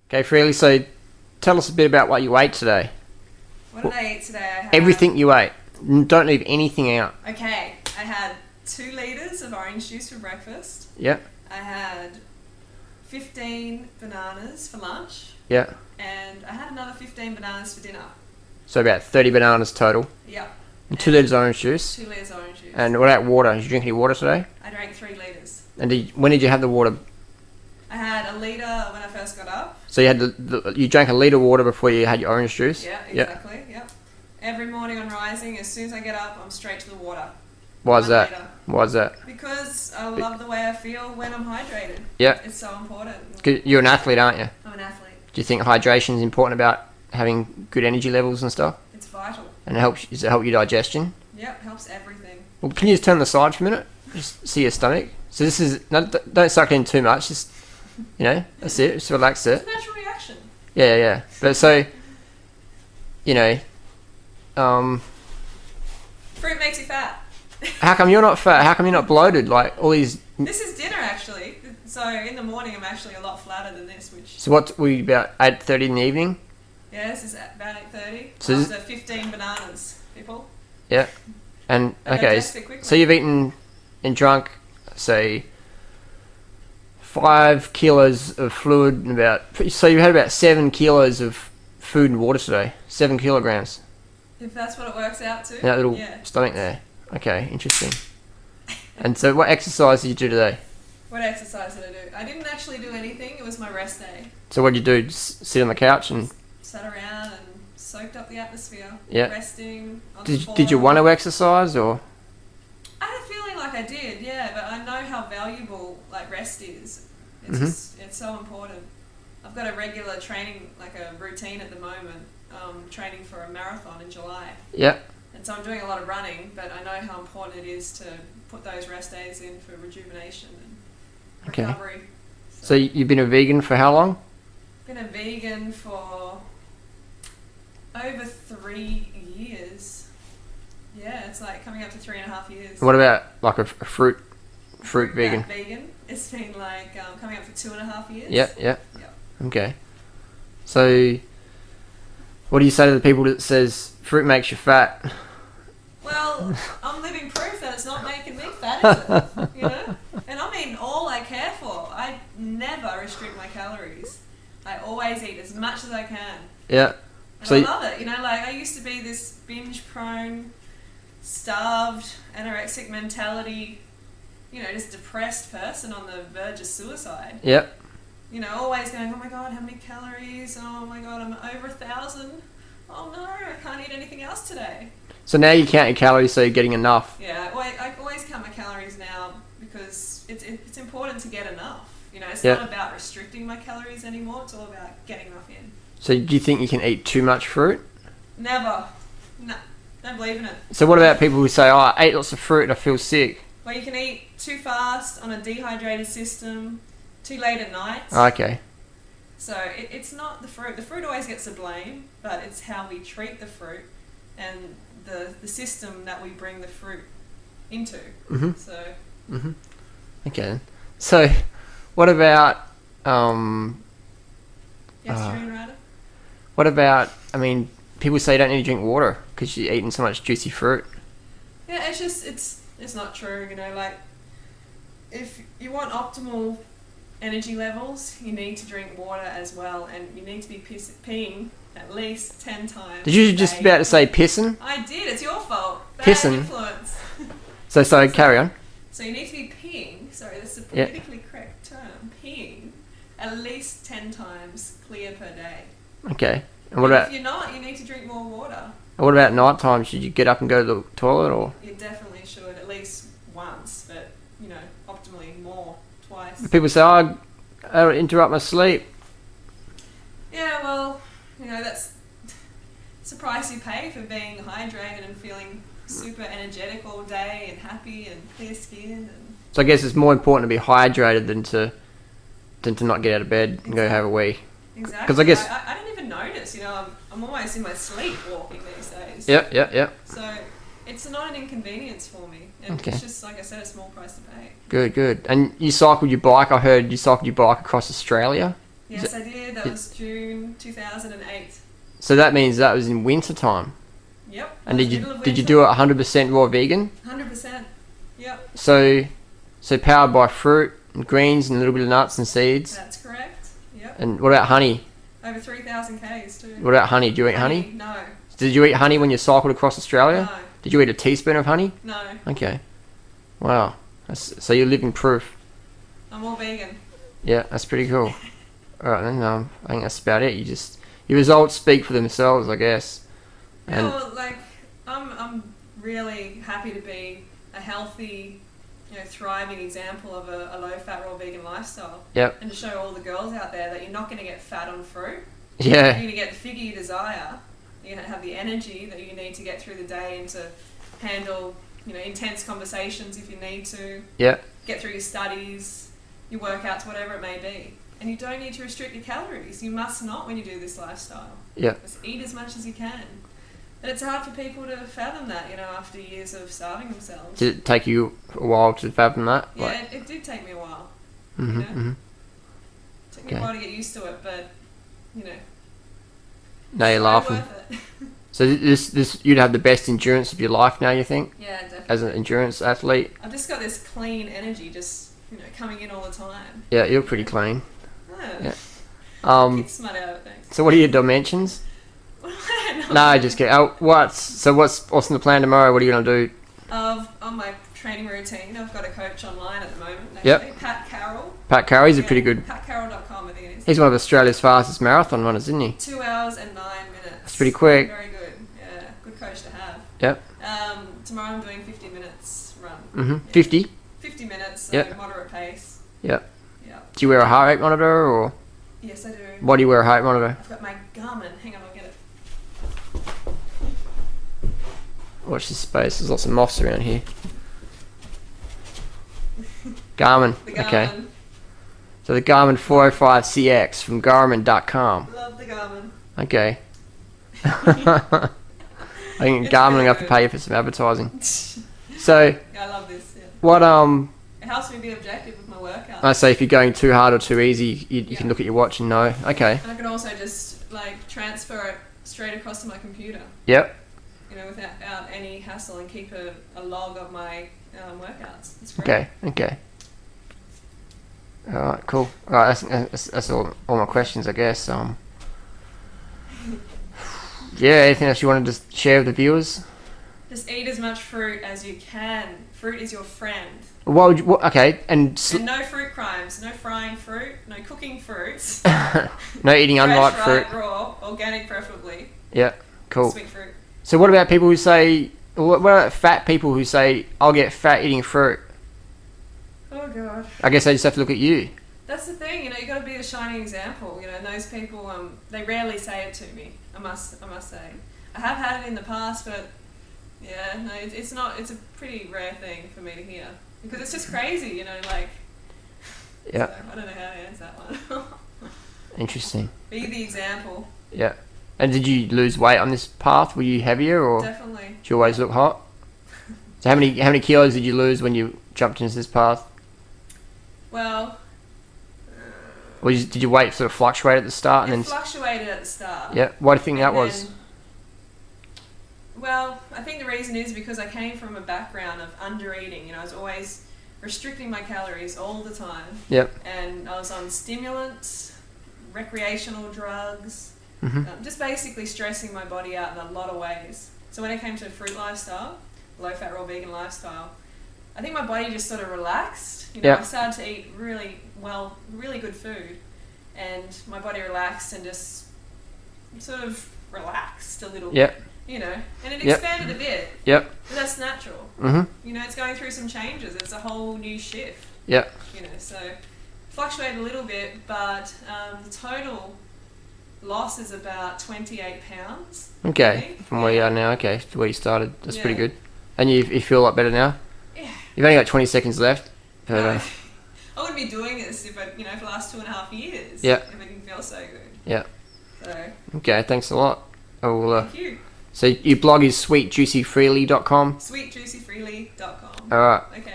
Okay, Freely, so tell us a bit about what you ate today. What did I eat today? I had... Everything you ate. Don't leave anything out. Okay, I had 2 litres of orange juice for breakfast. Yep. I had 15 bananas for lunch. Yeah. And I had another 15 bananas for dinner. So about 30 bananas total. Yep. And 2 litres of orange juice. 2 litres of orange juice. And what about water? Did you drink any water today? I drank 3 litres. And when did you have the water? I had a litre when I first got up. So you had you drank a litre of water before you had your orange juice? Yeah, exactly. Yep. Every morning on rising, as soon as I get up, I'm straight to the water. Why is that? Why is that? Because I love the way I feel when I'm hydrated. Yeah. It's so important. You're an athlete, aren't you? I'm an athlete. Do you think hydration is important about having good energy levels and stuff? It's vital. And does it help your digestion? Yep, helps everything. Well, can you just turn the side for a minute? Just see your stomach. So this is, don't suck it in too much. Just, that's it. Just relax it. It's a natural reaction. Yeah. But so, fruit makes you fat. How come you're not fat? How come you're not bloated? Like all these. This is dinner actually. So in the morning I'm actually a lot flatter than this. So what were you about 8:30 in the evening? Yeah, this is about 8:30. So after 15 bananas, people. Yeah. And okay, so you've eaten and drunk, say, 5 kilos of fluid and so you had about 7 kilos of food and water today. 7 kilograms. If that's what it works out to. That little stomach there. Okay, interesting. And so what exercise did you do today? What exercise did I do? I didn't actually do anything. It was my rest day. So what did you do? Just sit on the couch and... Sat around and soaked up the atmosphere. Yeah. Resting on the floor. Did you want to exercise or...? I had a feeling like I did, yeah. But I know how valuable rest is. It's it's so important. I've got a regular training, a routine at the moment. Training for a marathon in July. Yeah. And so I'm doing a lot of running, but I know how important it is to put those rest days in for rejuvenation and recovery. So you've been a vegan for how long? Been a vegan for over 3 years. Yeah, it's coming up to 3.5 years. What about a fruit vegan? Vegan. It's been coming up for 2.5 years. Yeah. Okay. So what do you say to the people that says fruit makes you fat? Well, I'm living proof that it's not making me fat, is it? And I mean, all I care for. I never restrict my calories. I always eat as much as I can. Yeah. And I love it. I used to be this binge-prone, starved, anorexic mentality, just depressed person on the verge of suicide. Yep. Always going, oh my God, how many calories? Oh my God, I'm over 1,000. Oh no, I can't eat anything else today. So now you count your calories, so you're getting enough. Yeah, I always count my calories now because it's important to get enough. It's not about restricting my calories anymore. It's all about getting enough in. So do you think you can eat too much fruit? Never. No, don't believe in it. So what about people who say, I ate lots of fruit and I feel sick? Well, you can eat too fast on a dehydrated system, too late at night. Okay. So it's not the fruit. The fruit always gets the blame, but it's how we treat the fruit and the system that we bring the fruit into. So. Okay. So, what about Yes, Ryder? What about? People say you don't need to drink water because you're eating so much juicy fruit. Yeah, it's just it's not true. If you want optimal energy levels, you need to drink water as well, and you need to be peeing at least 10 times. Did you just about to say pissing? I did. It's your fault. Bad pissing. Influence. So carry on. So you need to be peeing. Sorry, that's the politically correct term. Peeing at least 10 times clear per day. Okay. And what about? If you're not, you need to drink more water. And what about night time? Should you get up and go to the toilet or? You definitely should, at least once, but optimally more, twice. People say, I interrupt my sleep. Yeah, well, that's it's the price you pay for being hydrated and feeling super energetic all day and happy and clear skin. So I guess it's more important to be hydrated than to not get out of bed and go have a wee. Exactly. Because I guess I don't even notice. I'm almost in my sleep walking these days. Yep. So it's not an inconvenience for me. And it's just, like I said, a small price to pay. Good. And you cycled your bike. I heard you cycled your bike across Australia. Yes, I did. That was June 2008. So that means that was in winter time. Yep. And did you do it 100% raw vegan? 100%. Yep. So powered by fruit and greens and a little bit of nuts and seeds. That's correct. Yep. And what about honey? Over 3,000 Ks too. What about honey? Do you eat honey? No. Did you eat honey when you cycled across Australia? No. Did you eat a teaspoon of honey? No. Okay. Wow. So you're living proof. I'm all vegan. Yeah, that's pretty cool. Alright then, I think that's about it. Your results speak for themselves, I guess. And well, like, I'm really happy to be a healthy, thriving example of a low-fat, raw vegan lifestyle. Yep. And to show all the girls out there that you're not going to get fat on fruit. Yeah. You're going to get the figure you desire. You're going to have the energy that you need to get through the day and to handle, intense conversations if you need to. Yeah. Get through your studies, your workouts, whatever it may be. And you don't need to restrict your calories. You must not when you do this lifestyle. Yeah. Just eat as much as you can. And it's hard for people to fathom that, after years of starving themselves. Did it take you a while to fathom that? Yeah, it did take me a while. Mm-hmm, It took me a while to get used to it, but, Now you're laughing. Worth it. So this you'd have the best endurance of your life now, you think? Yeah, definitely. As an endurance athlete? I've just got this clean energy just, coming in all the time. Yeah, you're pretty clean. Yeah. Yeah. Keep smut out of things. So what are your dimensions? No, just kidding. What's in the plan tomorrow? What are you going to do? On my training routine, I've got a coach online at the moment. Actually. Yep. Pat Carroll. Pat Carroll, he's a pretty good... PatCarroll.com, I think it is. He's one of Australia's fastest marathon runners, isn't he? 2 hours and 9 minutes. That's pretty quick. Very good. Yeah, good coach to have. Yep. Tomorrow I'm doing 50 minutes run. Mm-hmm. Yeah. 50? 50 minutes, so Yep. moderate pace. Yep. Yep. Do you wear a heart rate monitor, or... Yes, I do. Why do you wear a heart rate monitor? I've got my Garmin. Hang on, I'll get it. Watch this space. There's lots of moths around here. Garmin. The Garmin. Okay. So the Garmin 405CX from Garmin.com. Love the Garmin. Okay. I think Garmin will have to pay you for some advertising. So, I love this. Yeah. what It helps me be objective with my workout. I say if you're going too hard or too easy, you can look at your watch and know. Okay. And I can also just transfer it straight across to my computer. Yep. Without any hassle, and keep a log of my workouts. It's great. Okay. Alright, cool. Alright, that's all my questions, I guess. Yeah, anything else you wanted to share with the viewers? Just eat as much fruit as you can. Fruit is your friend. Okay, And no fruit crimes. No frying fruit. No cooking fruits. no eating unripe Fresh, fruit. ripe, raw, organic preferably. Yeah, cool. Sweet fruit. So what about people who say... What about fat people who say, I'll get fat eating fruit? Oh god. I guess they just have to look at you. That's the thing, you got to be the shining example. And those people, they rarely say it to me. I must say. I have had it in the past, but yeah, no, it's not. It's a pretty rare thing for me to hear because it's just crazy, Yeah. So, I don't know how to answer that one. Interesting. Be the example. Yeah. And did you lose weight on this path? Were you heavier, or Definitely. did you always look hot? So how many kilos did you lose when you jumped into this path? Well, Or did your weight sort of fluctuate at the start? it fluctuated at the start. Yeah. Why do you think that And was? then- Well, I think the reason is because I came from a background of under-eating. I was always restricting my calories all the time. Yep. And I was on stimulants, recreational drugs, Mm-hmm. just basically stressing my body out in a lot of ways. So when it came to fruit lifestyle, low-fat, raw vegan lifestyle, I think my body just sort of relaxed. Yep. I started to eat really good food, and my body relaxed and just sort of relaxed a little Yep. bit, and it Yep. expanded a bit. Yep. But that's natural. Mm-hmm. It's going through some changes. It's a whole new shift. Yep. So fluctuated a little bit, but the total loss is about 28 pounds. Okay. From where you are now. Okay. To where you started. That's pretty Yeah. good. And you feel a lot better now? Yeah. You've only got 20 seconds left. But, No, I wouldn't be doing this if for the last 2.5 years. Yeah. If it didn't feel so good. Yeah. So, Okay. Thanks a lot. I will, thank you. so your blog is sweetjuicyfreely.com. Sweetjuicyfreely.com. Alright. Okay.